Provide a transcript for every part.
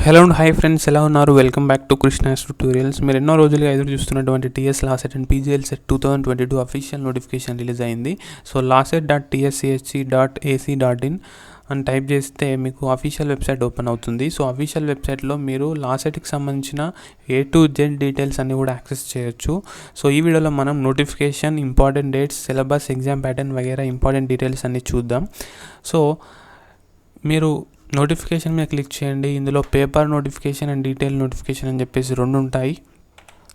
Hello and hi friends, ఎలా ఉన్నారు? Welcome back to Krishna's tutorials. మీరు ఎన్నో రోజులుగా ఎదురు చూస్తున్నటువంటి TS LAWCET and PGL set 2022 official notification release అయింది. సో laset.tschc.ac.in అని టైప్ చేస్తే మీకు అఫీషియల్ వెబ్సైట్ ఓపెన్ అవుతుంది. సో అఫీషియల్ వెబ్సైట్లో మీరు లాసెట్కి సంబంధించిన A to Z డీటెయిల్స్ అన్నీ కూడా యాక్సెస్ చేయొచ్చు. సో ఈ వీడియోలో మనం notification, important dates, syllabus, exam pattern వగైరా ఇంపార్టెంట్ డీటెయిల్స్ అన్నీ చూద్దాం. సో మీరు నోటిఫికేషన్ మీద క్లిక్ చేయండి. ఇందులో paper notification and detail notification అని చెప్పేసి రెండు ఉంటాయి.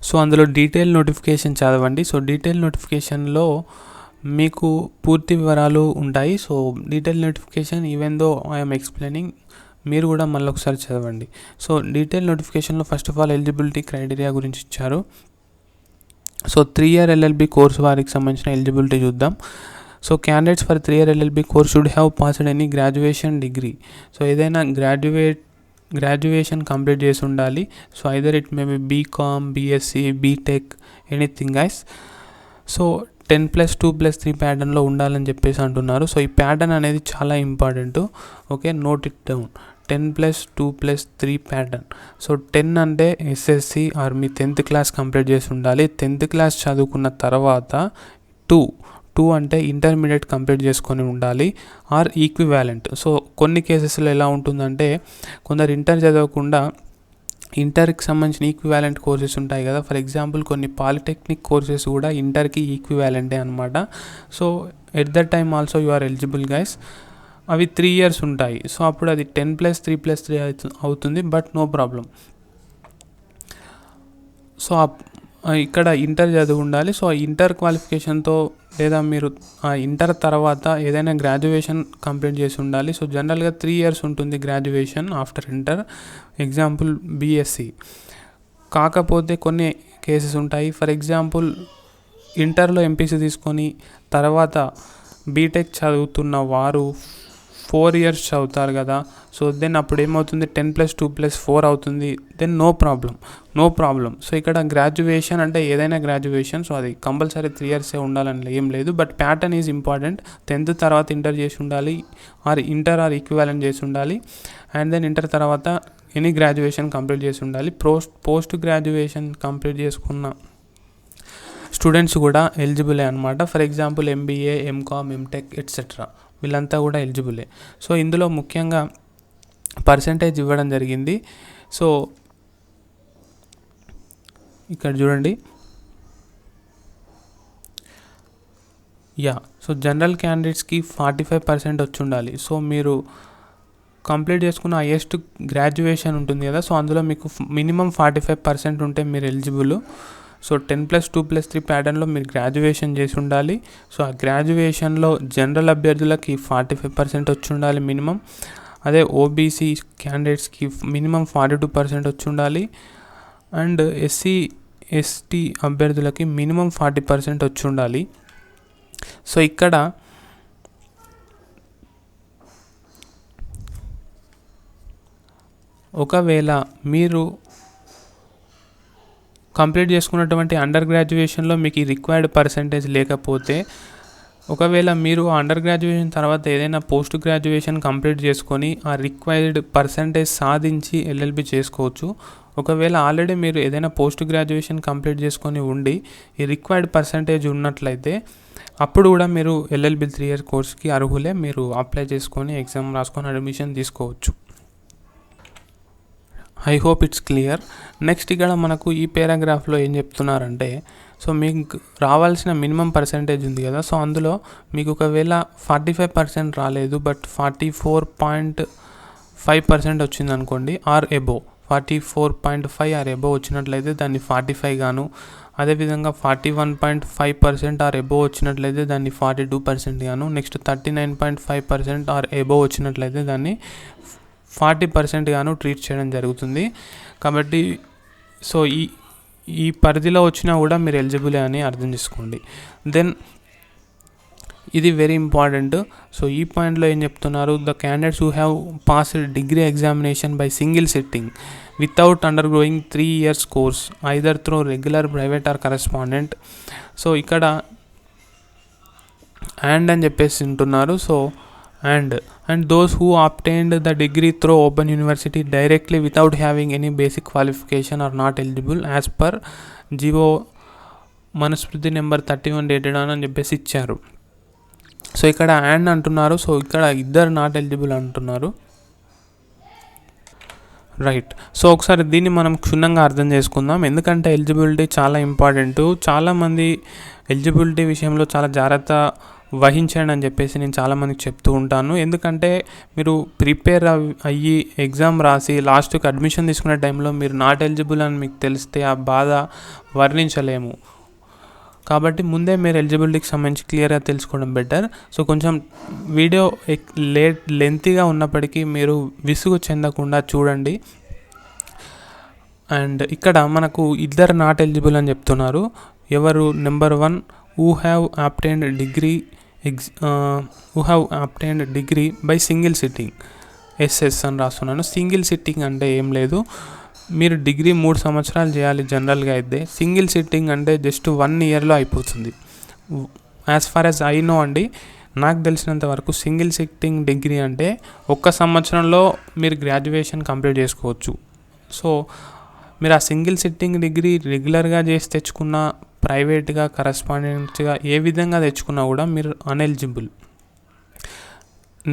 సో అందులో డీటెయిల్ నోటిఫికేషన్ చదవండి. సో డీటెయిల్ నోటిఫికేషన్లో మీకు పూర్తి వివరాలు ఉంటాయి. So detail notification even though I'm explaining, మీరు కూడా మళ్ళీ ఒకసారి చదవండి. సో డీటెయిల్ నోటిఫికేషన్లో first of all eligibility criteria గురించి ఇచ్చారు. సో 3-year LLB కోర్స్ వారికి సంబంధించిన ఎలిజిబిలిటీ చూద్దాం. So candidates for 3-year LLB course should have passed any graduation degree. So ఏదైనా గ్రాడ్యుయేషన్ కంప్లీట్ చేసి ఉండాలి. So either it may be BCom, BSc, BTech, anything guys. So 10+2+3 ప్యాటర్న్లో ఉండాలని చెప్పేసి అంటున్నారు. సో ఈ ప్యాటర్న్ అనేది చాలా important. Okay, note it down. 10+2+3 pattern. So 10 అంటే SSC or me 10th class complete చేసి ఉండాలి. 10th క్లాస్ చదువుకున్న తర్వాత 2 అంటే ఇంటర్మీడియట్ కంప్లీట్ చేసుకొని ఉండాలి ఆర్ ఈక్వివాలెంట్. సో కొన్ని కేసెస్లో ఎలా ఉంటుందంటే కొందరు ఇంటర్ చదవకుండా ఇంటర్కి సంబంధించిన ఈక్వివాలెంట్ కోర్సెస్ ఉంటాయి కదా. ఫర్ ఎగ్జాంపుల్ కొన్ని పాలిటెక్నిక్ కోర్సెస్ కూడా ఇంటర్కి ఈక్వివాలెంటే అనమాట. So at that time also you are eligible guys. అవి 3 years ఉంటాయి. సో అప్పుడు అది 10+3+3 అవుతుంది, బట్ నో ప్రాబ్లం. సో ఇక్కడ ఇంటర్ చదివి ఉండాలి. సో ఇంటర్ క్వాలిఫికేషన్తో లేదా మీరు ఇంటర్ తర్వాత ఏదైనా గ్రాడ్యుయేషన్ కంప్లీట్ చేసి ఉండాలి. సో జనరల్గా 3 years ఉంటుంది graduation after inter. Example BSc. కాకపోతే కొన్ని కేసెస్ ఉంటాయి. ఫర్ ఎగ్జాంపుల్ ఇంటర్లో ఎంపీసీ తీసుకొని తర్వాత బీటెక్ చదువుతున్న వారు 4 years చదువుతారు కదా. సో దెన్ అప్పుడు ఏమవుతుంది, 10+2+4 అవుతుంది. Then no problem. సో ఇక్కడ గ్రాడ్యుయేషన్ అంటే ఏదైనా గ్రాడ్యుయేషన్, సో అది కంపల్సరీ 3 years ఉండాలని ఏం లేదు. But pattern is important. 10th తర్వాత ఇంటర్ చేసి ఉండాలి ఆర్ ఇంటర్ ఆర్ ఈక్వివాలెంట్ చేసి ఉండాలి. అండ్ దెన్ ఇంటర్ తర్వాత ఎనీ గ్రాడ్యుయేషన్ కంప్లీట్ చేసి ఉండాలి. పోస్ట్ గ్రాడ్యుయేషన్ కంప్లీట్ చేసుకున్న స్టూడెంట్స్ కూడా ఎలిజిబులే అనమాట. For example MBA, MCom, MTech etcetera వీళ్ళంతా కూడా ఎలిజిబులే. సో ఇందులో ముఖ్యంగా పర్సెంటేజ్ ఇవ్వడం జరిగింది. సో ఇక్కడ చూడండి. సో జనరల్ క్యాండిడేట్స్కి 45% వచ్చి ఉండాలి. సో మీరు కంప్లీట్ చేసుకున్న హైయెస్ట్ గ్రాడ్యుయేషన్ ఉంటుంది కదా. సో అందులో మీకు మినిమం 45% ఉంటే మీరు ఎలిజిబుల్. సో 10+2+3 ప్యాటర్న్లో మీరు గ్రాడ్యుయేషన్ చేసి ఉండాలి. సో ఆ గ్రాడ్యుయేషన్లో జనరల్ అభ్యర్థులకి 45% వచ్చి ఉండాలి మినిమం. అదే ఓబీసీ క్యాండిడేట్స్కి మినిమం 42% వచ్చి ఉండాలి. అండ్ ఎస్సీ ఎస్టీ అభ్యర్థులకి మినిమం 40% వచ్చి ఉండాలి. సో ఇక్కడ ఒకవేళ మీరు కంప్లీట్ చేసుకున్నటువంటి అండర్ గ్రాడ్యుయేషన్లో మీకు ఈ రిక్వైర్డ్ పర్సెంటేజ్ లేకపోతే, ఒకవేళ మీరు అండర్ గ్రాడ్యుయేషన్ తర్వాత ఏదైనా పోస్ట్ గ్రాడ్యుయేషన్ కంప్లీట్ చేసుకొని ఆ రిక్వైర్డ్ పర్సెంటేజ్ సాధించి ఎల్ఎల్బి చేసుకోవచ్చు. ఒకవేళ ఆల్రెడీ మీరు ఏదైనా పోస్ట్ గ్రాడ్యుయేషన్ కంప్లీట్ చేసుకొని ఉండి ఈ రిక్వైర్డ్ పర్సెంటేజ్ ఉన్నట్లయితే అప్పుడు కూడా మీరు ఎల్ఎల్బి 3 year కోర్స్కి అర్హులే. మీరు అప్లై చేసుకొని ఎగ్జామ్ రాసుకొని అడ్మిషన్ తీసుకోవచ్చు. I hope it's clear. Next ఇక్కడ మనకు ఈ పారాగ్రాఫ్లో ఏం చెప్తున్నారంటే, సో మీకు రావాల్సిన మినిమం పర్సెంటేజ్ ఉంది కదా. సో అందులో మీకు ఒకవేళ 45% రాలేదు, బట్ 44.5% వచ్చింది అనుకోండి ఆర్ ఎబోవ్. 44.5 ఆర్ ఎబోవ్ వచ్చినట్లయితే దాన్ని 45 గాను, అదేవిధంగా 41.5% ఆర్ ఎబోవ్ వచ్చినట్లయితే దాన్ని 42% గాను, నెక్స్ట్ 39.5% ఆర్ ఎబోవ్ వచ్చినట్లయితే దాన్ని 40% గాను ట్రీట్ చేయడం జరుగుతుంది. కాబట్టి సో ఈ పరిధిలో వచ్చినా కూడా మీరు ఎలిజిబులే అని అర్థం చేసుకోండి. దెన్ ఇది వెరీ ఇంపార్టెంట్. సో ఈ పాయింట్లో ఏం చెప్తున్నారు, the candidates who have passed degree examination by single sitting without under going 3 years course either through regular, private or correspondent. So ఇక్కడ అండ్ అని చెప్పేసి ఉంటున్నారు. So and those who obtained the degree through open university directly without having any basic qualification are not eligible as per GO Manusmriti number 31 dated అని చెప్పేసి ఇచ్చారు. So ఇక్కడ and అంటున్నారు, so ఇక్కడ ఇద్దరు నాట్ ఎలిజిబుల్ అంటున్నారు. రైట్. సో ఒకసారి దీన్ని మనం క్షుణ్ణంగా అర్థం చేసుకుందాం, ఎందుకంటే ఎలిజిబిలిటీ చాలా ఇంపార్టెంట్. చాలామంది ఎలిజిబిలిటీ విషయంలో చాలా జాగ్రత్త వహించండి అని చెప్పేసి నేను చాలామందికి చెప్తూ ఉంటాను. ఎందుకంటే మీరు ప్రిపేర్ అయ్యి ఎగ్జామ్ రాసి లాస్ట్కి అడ్మిషన్ తీసుకునే టైంలో మీరు నాట్ ఎలిజిబుల్ అని మీకు తెలిస్తే ఆ బాధ వర్ణించలేము. కాబట్టి ముందే మీరు ఎలిజిబిలిటీకి సంబంధించి క్లియర్గా తెలుసుకోవడం బెటర్. సో కొంచెం వీడియో లెంతీగా ఉన్నప్పటికీ మీరు విసుగు చెందకుండా చూడండి. అండ్ ఇక్కడ మనకు ఇద్దరు నాట్ ఎలిజిబుల్ అని చెప్తున్నారు. ఎవరు? Number 1 who have obtained degree by single sitting. SS అని రాస్తున్నాను. సింగిల్ సిట్టింగ్ అంటే ఏం లేదు, మీరు డిగ్రీ 3 సంవత్సరాలు చేయాలి జనరల్గా అయితే. సింగిల్ సిట్టింగ్ అంటే జస్ట్ 1 ఇయర్లో అయిపోతుంది. As far as I know అండి, నాకు తెలిసినంత వరకు సింగిల్ సిట్టింగ్ డిగ్రీ అంటే 1 సంవత్సరంలో మీరు గ్రాడ్యుయేషన్ కంప్లీట్ చేసుకోవచ్చు. సో మీరు ఆ సింగిల్ సిట్టింగ్ డిగ్రీ రెగ్యులర్గా చేసి తెచ్చుకున్న, ప్రైవేట్గా కరస్పాండెన్స్గా ఏ విధంగా తెచ్చుకున్నా కూడా మీరు అన్ఎలిజిబుల్.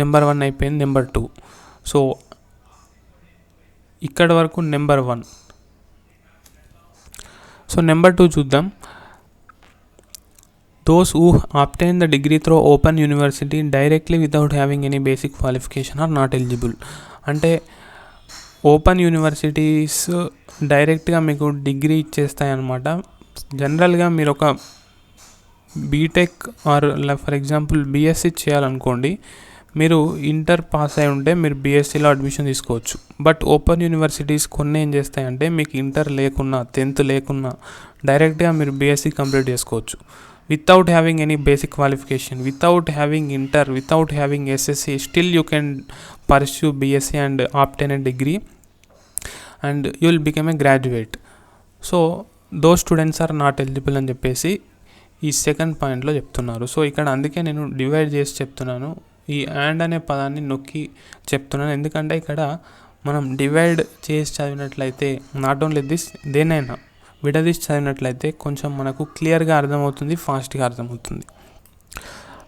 నెంబర్ 1 అయిపోయింది. నెంబర్ 2, సో ఇక్కడ వరకు నెంబర్ 1. సో నెంబర్ 2 చూద్దాం. those who obtain the degree through open university directly without having any basic qualification are not eligible. అంటే ఓపెన్ యూనివర్సిటీస్ డైరెక్ట్గా మీకు డిగ్రీ ఇచ్చేస్తాయి అన్నమాట. జనరల్గా మీరు ఒక BTech or for example BSc చేయాలనుకోండి, మీరు ఇంటర్ పాస్ అయి ఉంటే మీరు బీఎస్సీలో అడ్మిషన్ తీసుకోవచ్చు. బట్ ఓపెన్ యూనివర్సిటీస్ కొన్ని ఏం చేస్తాయంటే మీకు ఇంటర్ లేకున్నా 10th లేకున్నా డైరెక్ట్గా మీరు బీఎస్సీ కంప్లీట్ చేసుకోవచ్చు without having any basic qualification, without having inter, without having SSC. Still you can pursue BSc and obtain a degree and you will become a graduate. So those students are not eligible అని చెప్పేసి ఈ second పాయింట్లో చెప్తున్నారు. So ఇక్కడ అందుకే నేను divide చేసి చెప్తున్నాను, ఈ అండ్ అనే పదాన్ని నొక్కి చెప్తున్నాను. ఎందుకంటే ఇక్కడ మనం డివైడ్ చేసి చదివినట్లయితే, నాట్ ఓన్లీ దిస్, దేనైనా విడదీసి చదివినట్లయితే కొంచెం మనకు క్లియర్గా అర్థమవుతుంది, ఫాస్ట్గా అర్థమవుతుంది.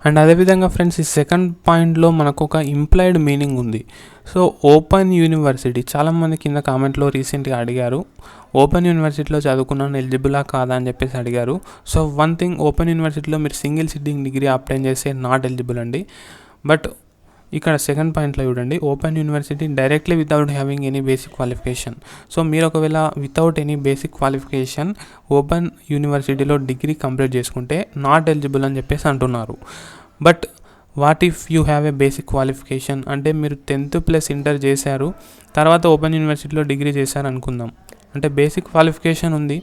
అండ్ అదేవిధంగా ఫ్రెండ్స్, ఈ సెకండ్ పాయింట్లో మనకు ఒక ఇంప్లాయిడ్ మీనింగ్ ఉంది. సో ఓపెన్ యూనివర్సిటీ, చాలామంది కింద కామెంట్లో రీసెంట్గా అడిగారు, ఓపెన్ యూనివర్సిటీలో చదువుకున్నాను ఎలిజిబులా కాదా అని చెప్పేసి అడిగారు. సో వన్ థింగ్, ఓపెన్ యూనివర్సిటీలో మీరు సింగిల్ సిట్టింగ్ డిగ్రీ అప్లై చేస్తే నాట్ ఎలిజిబుల్ అండి. బట్ ఇక్కడ సెకండ్ పాయింట్లో చూడండి, open university directly without having any basic qualification. So మీరు ఒకవేళ without any basic qualification open యూనివర్సిటీలో డిగ్రీ కంప్లీట్ చేసుకుంటే నాట్ ఎలిజిబుల్ అని చెప్పేసి అంటున్నారు. But what if you have a basic qualification అంటే మీరు 10th ప్లస్ ఇంటర్ చేశారు, తర్వాత ఓపెన్ యూనివర్సిటీలో డిగ్రీ చేశారు అనుకుందాం. అంటే బేసిక్ క్వాలిఫికేషన్ ఉంది,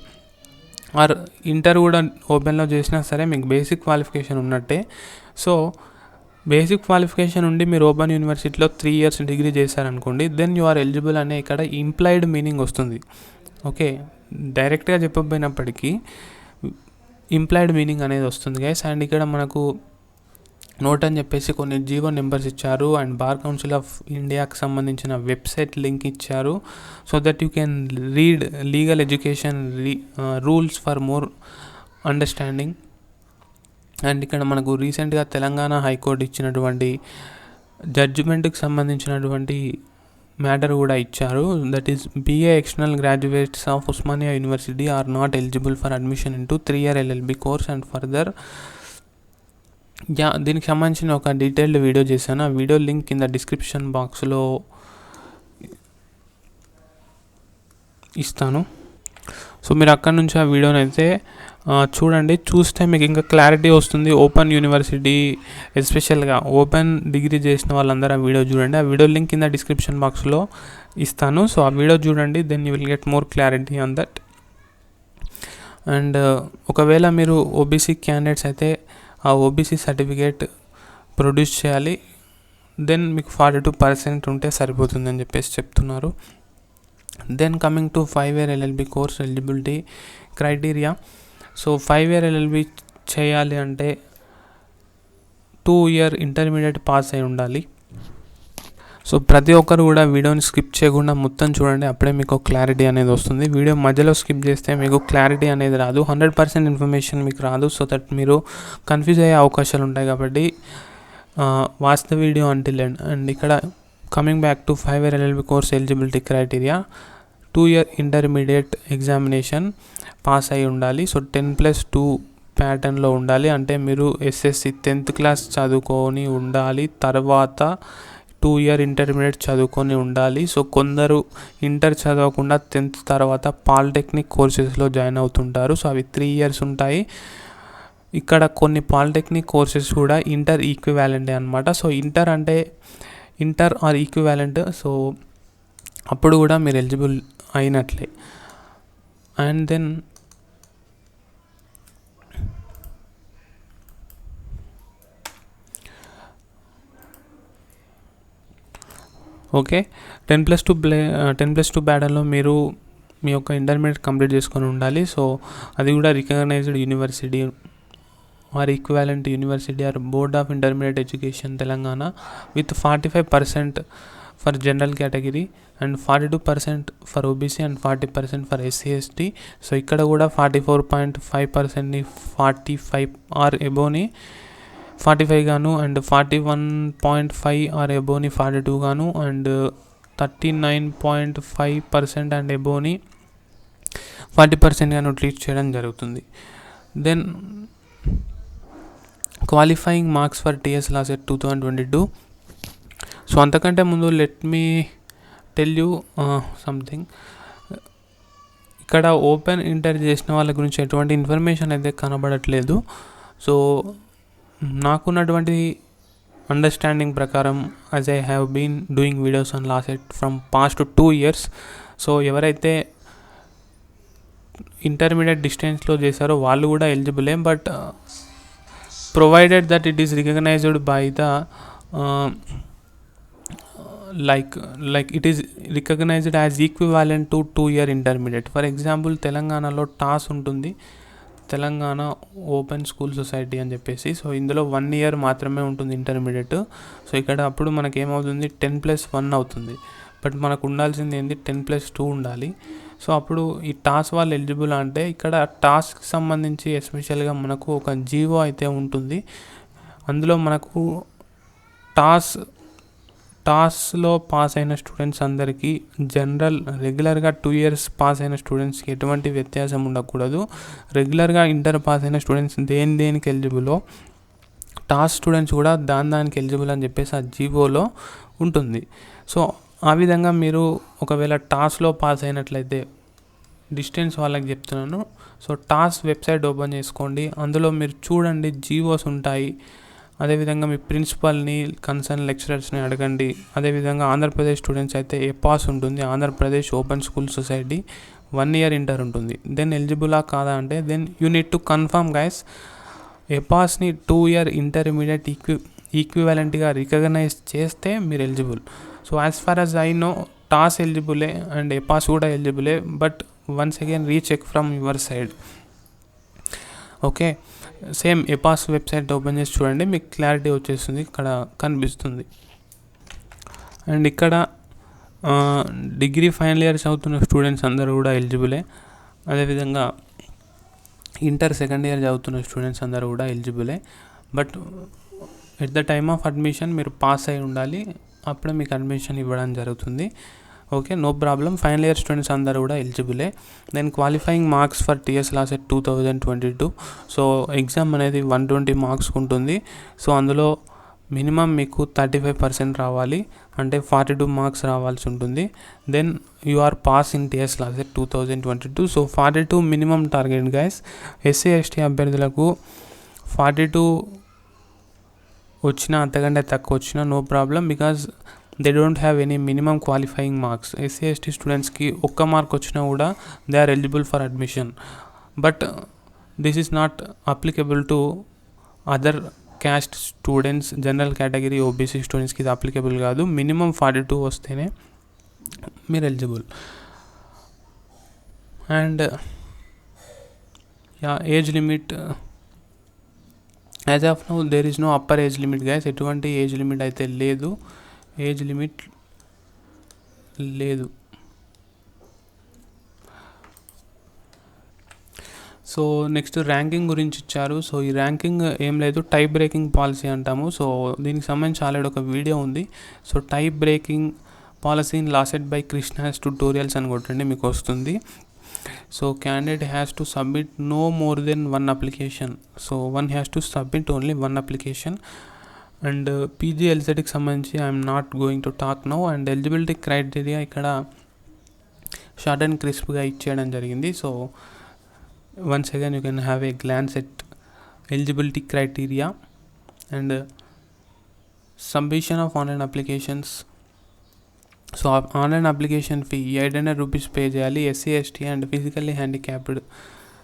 ఆర్ ఇంటర్ కూడా ఓపెన్లో చేసినా సరే మీకు బేసిక్ క్వాలిఫికేషన్ ఉన్నట్టే. సో బేసిక్ క్వాలిఫికేషన్ ఉండి మీరు ఓపెన్ యూనివర్సిటీలో 3 years డిగ్రీ చేశారనుకోండి, దెన్ యు ఆర్ ఎలిజిబుల్ అనే ఇక్కడ ఇంప్లాయిడ్ మీనింగ్ వస్తుంది. ఓకే, డైరెక్ట్గా చెప్పకపోయినప్పటికీ ఇంప్లాయిడ్ మీనింగ్ అనేది వస్తుంది గైస్. అండ్ ఇక్కడ మనకు నోట్ అని చెప్పేసి కొన్ని జీవో నెంబర్స్ ఇచ్చారు అండ్ బార్ కౌన్సిల్ ఆఫ్ ఇండియాకి సంబంధించిన వెబ్సైట్ లింక్ ఇచ్చారు. So that you can read legal education rules for more understanding. And ఇక్కడ మనకు రీసెంట్గా తెలంగాణ హైకోర్టు ఇచ్చినటువంటి జడ్జిమెంట్కి సంబంధించినటువంటి మ్యాటర్ కూడా ఇచ్చారు. That is BA external graduates of Osmania university are not eligible for admission into 3-year LLB course and further. దీనికి సంబంధించిన ఒక డీటెయిల్డ్ వీడియో చేశాను, ఆ వీడియో లింక్ కింద డిస్క్రిప్షన్ బాక్స్లో ఇస్తాను. సో మీరు అక్కడ నుంచి ఆ వీడియోని అయితే చూడండి, చూస్తే మీకు ఇంకా క్లారిటీ వస్తుంది. ఓపెన్ యూనివర్సిటీ ఎస్పెషల్గా ఓపెన్ డిగ్రీ చేసిన వాళ్ళందరూ ఆ వీడియో చూడండి, ఆ వీడియో లింక్ కింద డిస్క్రిప్షన్ బాక్స్లో ఇస్తాను. సో ఆ వీడియో చూడండి, then you will get more clarity on that. And ఒకవేళ మీరు OBC క్యాండిడేట్స్ అయితే ఆ OBC సర్టిఫికేట్ ప్రొడ్యూస్ చేయాలి, దెన్ మీకు 42% ఉంటే సరిపోతుందని చెప్పేసి చెప్తున్నారు. Then coming to 5-year LLB course eligibility criteria. So 5-year LLB చేయాలి అంటే 2 year ఇంటర్మీడియట్ పాస్ అయి ఉండాలి. సో ప్రతి ఒక్కరు కూడా వీడియోని స్కిప్ చేయకుండా మొత్తం చూడండి, అప్పుడే మీకు క్లారిటీ అనేది వస్తుంది. వీడియో మధ్యలో స్కిప్ చేస్తే మీకు క్లారిటీ అనేది రాదు, 100% ఇన్ఫర్మేషన్ మీకు రాదు. సో దట్ మీరు కన్ఫ్యూజ్ అయ్యే అవకాశాలు ఉంటాయి. కాబట్టి watch the video until end. And ఇక్కడ coming back to 5 year LLB course eligibility criteria, 2 year intermediate examination pass అయి ఉండాలి. సో 10+2 ప్యాటర్న్లో ఉండాలి. అంటే మీరు SSC 10th క్లాస్ చదువుకొని ఉండాలి, తర్వాత 2 year ఇంటర్మీడియట్ చదువుకొని ఉండాలి. సో కొందరు ఇంటర్ చదవకుండా 10th తర్వాత పాలిటెక్నిక్ కోర్సెస్లో జాయిన్ అవుతుంటారు. సో అవి 3 years ఉంటాయి. ఇక్కడ కొన్ని పాలిటెక్నిక్ కోర్సెస్ కూడా ఇంటర్ ఈక్వివాలెంటే అనమాట. సో ఇంటర్ అంటే ఇంటర్ ఆర్ ఈక్వివాలెంట్, సో అప్పుడు కూడా మీరు ఎలిజిబుల్ అయినట్లే. అండ్ దెన్ ఓకే, 10+2 ప్యాటర్న్లో మీరు మీ యొక్క ఇంటర్మీడియట్ కంప్లీట్ చేసుకొని ఉండాలి. సో అది కూడా recognized university or equivalent university or board of intermediate education Telangana with 45% for general category and 42% for OBC and 40% for SC ST. So ఇక్కడ కూడా 44.5%ని 45 ఆర్ ఎబోని 45 గాను, అండ్ 41.5 ఆర్ ఎబోని 42 గాను, అండ్ 39.5% అండ్ ఎబోని 40% గాను ట్రీట్ చేయడం జరుగుతుంది. Then qualifying marks for TS LASET 2022. సో అంతకంటే ముందు let me tell you something. ఇక్కడ ఓపెన్ ఇంటర్ చేసిన వాళ్ళ గురించి ఎటువంటి ఇన్ఫర్మేషన్ అయితే కనబడట్లేదు. సో నాకున్నటువంటి అండర్స్టాండింగ్ ప్రకారం, as I have been doing videos on LASET from past 2 years. So ఎవరైతే ఇంటర్మీడియట్ డిస్టెన్స్లో చేశారో వాళ్ళు కూడా ఎలిజిబులే, but provided that it is recognised by the like it is recognized as equivalent to 2 year intermediate. For example తెలంగాణలో toss ఉంటుంది, Telangana open school society అని చెప్పేసి. సో ఇందులో 1 year మాత్రమే ఉంటుంది ఇంటర్మీడియట్. సో ఇక్కడ అప్పుడు మనకి ఏమవుతుంది, 10+1 అవుతుంది. బట్ మనకు ఉండాల్సింది ఏంటి, 10+2 ఉండాలి. సో అప్పుడు ఈ టాస్ వాళ్ళు ఎలిజిబుల్ అంటే, ఇక్కడ టాస్కి సంబంధించి ఎస్పెషల్గా మనకు ఒక జీవో అయితే ఉంటుంది. అందులో మనకు టాస్లో పాస్ అయిన స్టూడెంట్స్ అందరికీ జనరల్ రెగ్యులర్గా 2 years పాస్ అయిన స్టూడెంట్స్కి ఎటువంటి వ్యత్యాసం ఉండకూడదు. రెగ్యులర్గా ఇంటర్ పాస్ అయిన స్టూడెంట్స్ దేనికి ఎలిజిబులో, టాస్ స్టూడెంట్స్ కూడా దానికి ఎలిజిబుల్ అని చెప్పేసి ఆ జీవోలో ఉంటుంది. సో ఆ విధంగా మీరు ఒకవేళ టాస్లో పాస్ అయినట్లయితే, డిస్టెన్స్ వాళ్ళకి చెప్తున్నాను. సో టాస్ వెబ్సైట్ ఓపెన్ చేసుకోండి, అందులో మీరు చూడండి జీవోస్ ఉంటాయి. అదేవిధంగా మీ ప్రిన్సిపల్ని, కన్సర్న్ లెక్చరర్స్ని అడగండి. అదేవిధంగా ఆంధ్రప్రదేశ్ స్టూడెంట్స్ అయితే EPAS ఉంటుంది, Andhra Pradesh open school society 1 year inter ఉంటుంది. దెన్ ఎలిజిబులా కాదా అంటే, then you need to confirm guys. EPASని 2 year ఇంటర్మీడియట్ ఈక్వివాలెంట్గా రికగ్నైజ్ చేస్తే మీరు eligible. So as far as I know, TOSS ఎలిజిబులే అండ్ EPAS కూడా ఎలిజిబులే, but once again recheck from your side. Okay, same EPAS website open చేసి చూడండి, మీకు క్లారిటీ వచ్చేస్తుంది, ఇక్కడ కనిపిస్తుంది. అండ్ ఇక్కడ డిగ్రీ ఫైనల్ ఇయర్ చదువుతున్న స్టూడెంట్స్ అందరూ కూడా ఎలిజిబులే. అదేవిధంగా ఇంటర్ సెకండ్ ఇయర్ చదువుతున్న స్టూడెంట్స్ అందరూ కూడా ఎలిజిబులే. But at the time of admission మీరు పాస్ అయి ఉండాలి, అప్పుడే మీకు అడ్మిషన్ ఇవ్వడం జరుగుతుంది. Okay, no problem. Final year students అందరూ కూడా ఎలిజిబులే. Then qualifying marks for TS LASET 2022. So exam అనేది 120 మార్క్స్ ఉంటుంది. సో అందులో మినిమం మీకు 35% రావాలి, అంటే 42 మార్క్స్ రావాల్సి ఉంటుంది. Then you are pass in TS LASET 2022. So 42 minimum target guys. SC ST అభ్యర్థులకు 42 వచ్చినా, అంతకంటే తక్కువ వచ్చినా no problem, because they don't have any minimum qualifying marks. SC ST స్టూడెంట్స్కి 1 mark వచ్చినా కూడా they are eligible for admission. But this is not applicable to other caste students, general category OBC స్టూడెంట్స్కి ఇది అప్లికబుల్ కాదు. Minimum 42 వస్తేనే మీరు eligible. And age limit as of now there is no upper age limit guys, ఎటువంటి age limit అయితే లేదు, age limit లేదు. So next ranking గురించి ఇచ్చారు. సో ఈ ర్యాంకింగ్ ఏం లేదు, టై బ్రేకింగ్ పాలసీ అంటాము. సో దీనికి సంబంధించి ఆల్రెడీ ఒక వీడియో ఉంది. So tie breaking policy in LAWCET by Krishna's tutorials అని కొట్టండి, మీకు వస్తుంది. So candidate has to submit no more than 1 application. So one has to submit only 1 application. And పీజీఎల్సెట్కి సంబంధించి I'm not going to talk now. And eligibility criteria ఇక్కడ short and క్రిస్ప్గా ఇచ్చేయడం జరిగింది. So once again you can have a glance at eligibility criteria and submission of online applications. So online application fee 800 rupees pay చేయాలి. SC ST and physically handicapped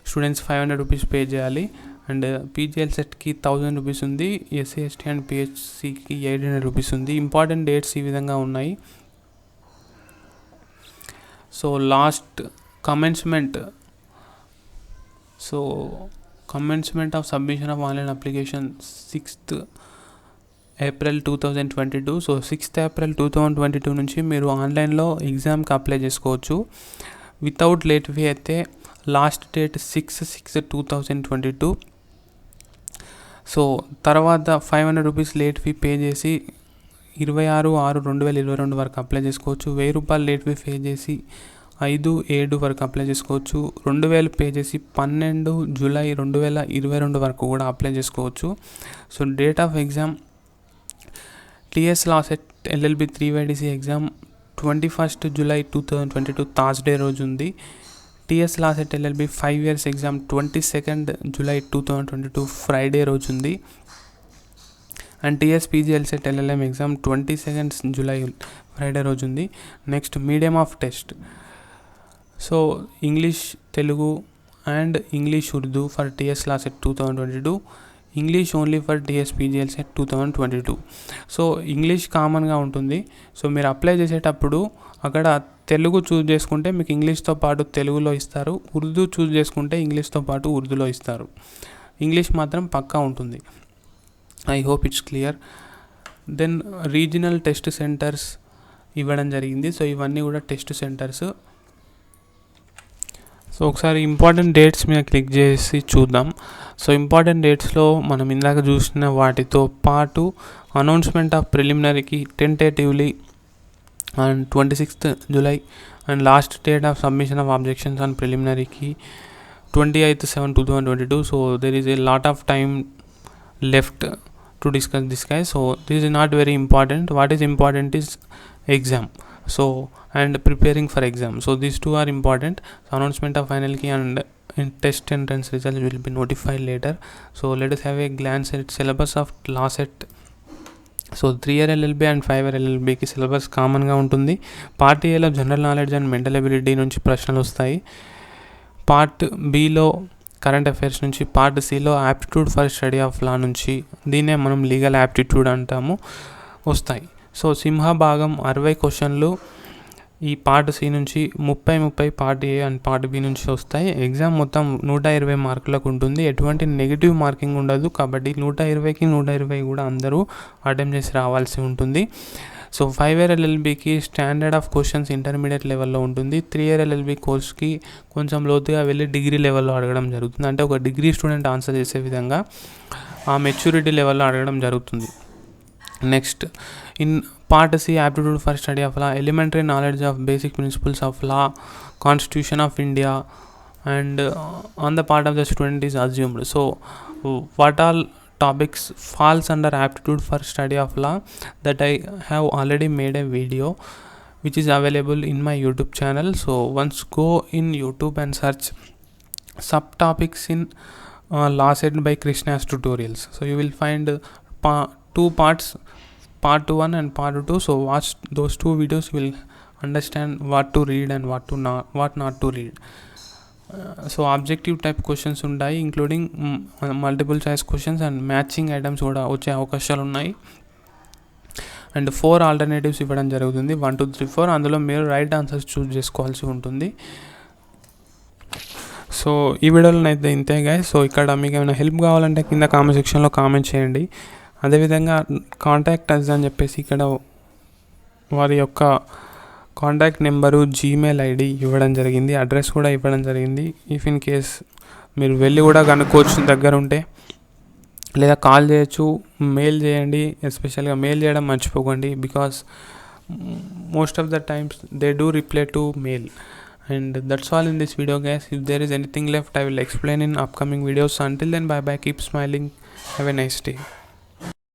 students 500 rupees pay చేయాలి. And పీజీఎల్సెట్కి 1000 rupees ఉంది, SC ST and PHCకి 800 rupees ఉంది. Important dates ఈ విధంగా ఉన్నాయి. So last commencement, so commencement of submission of online application 6th April 2022. So 6th April 2022 నుంచి మీరు ఆన్లైన్లో ఎగ్జామ్కి అప్లై చేసుకోవచ్చు. వితౌట్ లేట్ ఫీ అయితే లాస్ట్ డేట్ 6/6/2022. సో తర్వాత 500 rupees లేట్ ఫీ పే చేసి 26/6/2022 వరకు అప్లై చేసుకోవచ్చు. 1000 రూపాయలు లేట్ ఫీ పే చేసి 5/7 వరకు అప్లై చేసుకోవచ్చు. 2000 పే చేసి 12 జూలై 2022 వరకు కూడా అప్లై చేసుకోవచ్చు. So date of exam TS LASET LLB 3YDC ఎగ్జామ్ 21st July 2022 థర్స్డే రోజు ఉంది. టీఎస్ లాసెట్ LLB 5 years ఎగ్జామ్ 22nd July 2022 ఫ్రైడే రోజు ఉంది. అండ్ టీఎస్ పీజీఎల్సెట్ LLM ఎగ్జామ్ 22nd July ఫ్రైడే రోజు ఉంది. Next medium of test, so English Telugu and English Urdu for TS LASET 2022, English only for TS PGLCET 2022. So English కామన్గా ఉంటుంది. So మీరు apply చేసేటప్పుడు అక్కడ తెలుగు చూస్ చేసుకుంటే మీకు ఇంగ్లీష్తో పాటు తెలుగులో ఇస్తారు, ఉర్దూ చూస్ చేసుకుంటే ఇంగ్లీష్తో పాటు ఉర్దూలో ఇస్తారు. ఇంగ్లీష్ మాత్రం పక్కా ఉంటుంది. I hope it's clear. Then regional test centres ఇవ్వడం జరిగింది. సో ఇవన్నీ కూడా టెస్ట్ సెంటర్స్. సో ఒకసారి ఇంపార్టెంట్ డేట్స్ మీద క్లిక్ చేసి చూద్దాం. సో ఇంపార్టెంట్ డేట్స్లో మనం ఇందాక చూసిన వాటితో పాటు అనౌన్స్మెంట్ ఆఫ్ ప్రిలిమినరీకి tentatively and 26th July and last date of submission of objections on ప్రిలిమినరీకి 28th 7/2022. So there is a lot of time left to discuss this guys. So this is not very important. What is important is exam, so and preparing for exam. So these two are important. So announcement of final key and test entrance results will be notified later. So let us have a glance at syllabus of LASET. So 3-year LLB అండ్ 5-year LLBకి syllabus కామన్గా ఉంటుంది. Part ఏలో general knowledge and mental ability నుంచి ప్రశ్నలు వస్తాయి. Part బిలో current affairs నుంచి, పార్ట్ సిలో aptitude for study of law నుంచి, దీన్నే మనం లీగల్ యాప్టిట్యూడ్ అంటాము, వస్తాయి. సో సింహభాగం 60 క్వశ్చన్లు ఈ పార్ట్ సి నుంచి, 30 part A and part B నుంచి వస్తాయి. ఎగ్జామ్ మొత్తం 120 మార్కులకు ఉంటుంది. ఎటువంటి నెగిటివ్ మార్కింగ్ ఉండదు. కాబట్టి 120కి 120 కూడా అందరూ అటెంప్ట్ చేసి రావాల్సి ఉంటుంది. సో 5-year LLBకి స్టాండర్డ్ ఆఫ్ క్వశ్చన్స్ ఇంటర్మీడియట్ లెవెల్లో ఉంటుంది. 3-year LLB కోర్స్కి కొంచెం లోతుగా వెళ్ళి డిగ్రీ లెవెల్లో అడగడం జరుగుతుంది. అంటే ఒక డిగ్రీ స్టూడెంట్ ఆన్సర్ చేసే విధంగా ఆ మెచ్యూరిటీ లెవెల్లో అడగడం జరుగుతుంది. Next in part C aptitude for study of law, elementary knowledge of basic principles of law, constitution of India and on the part of the student is assumed. So what all topics falls under aptitude for study of law, that I have already made a video which is available in my YouTube channel. So once go in YouTube and search subtopics in law set by Krishna's tutorials. So you will find two parts, part 1 and part 2. So watch those two videos, you will understand what to read and what not to read. So objective type questions ఉంటాయి, including multiple choice questions and matching items కూడా వచ్చే అవకాశాలు ఉన్నాయి. And 4 alternatives ఇవ్వడం జరుగుతుంది, 1 2 3 4. అందులో మీరు right answers చూస్ చేసుకోవాల్సి ఉంటుంది. సో ఈ వీడియోలో అయితే ఇంతే గైస్. సో ఇక్కడ మీకు ఏమైనా హెల్ప్ కావాలంటే కింద కామెంట్ సెక్షన్లో కామెంట్ చేయండి. అదేవిధంగా కాంటాక్ట్ అస్ అని చెప్పేసి ఇక్కడ వారి యొక్క కాంటాక్ట్ నెంబరు, జీమెయిల్ ఐడి ఇవ్వడం జరిగింది, అడ్రస్ కూడా ఇవ్వడం జరిగింది. ఇఫ్ ఇన్ కేస్ మీరు వెళ్ళి కూడా కనుక్కోవచ్చు దగ్గర ఉంటే, లేదా కాల్ చేయొచ్చు, మెయిల్ చేయండి. ఎస్పెషల్గా మెయిల్ చేయడం మర్చిపోకండి, because most of the times they do reply to mail. And that's all in this video guys. If there is anything left, I will explain in upcoming videos. Until then, bye bye, keep smiling, have a nice day.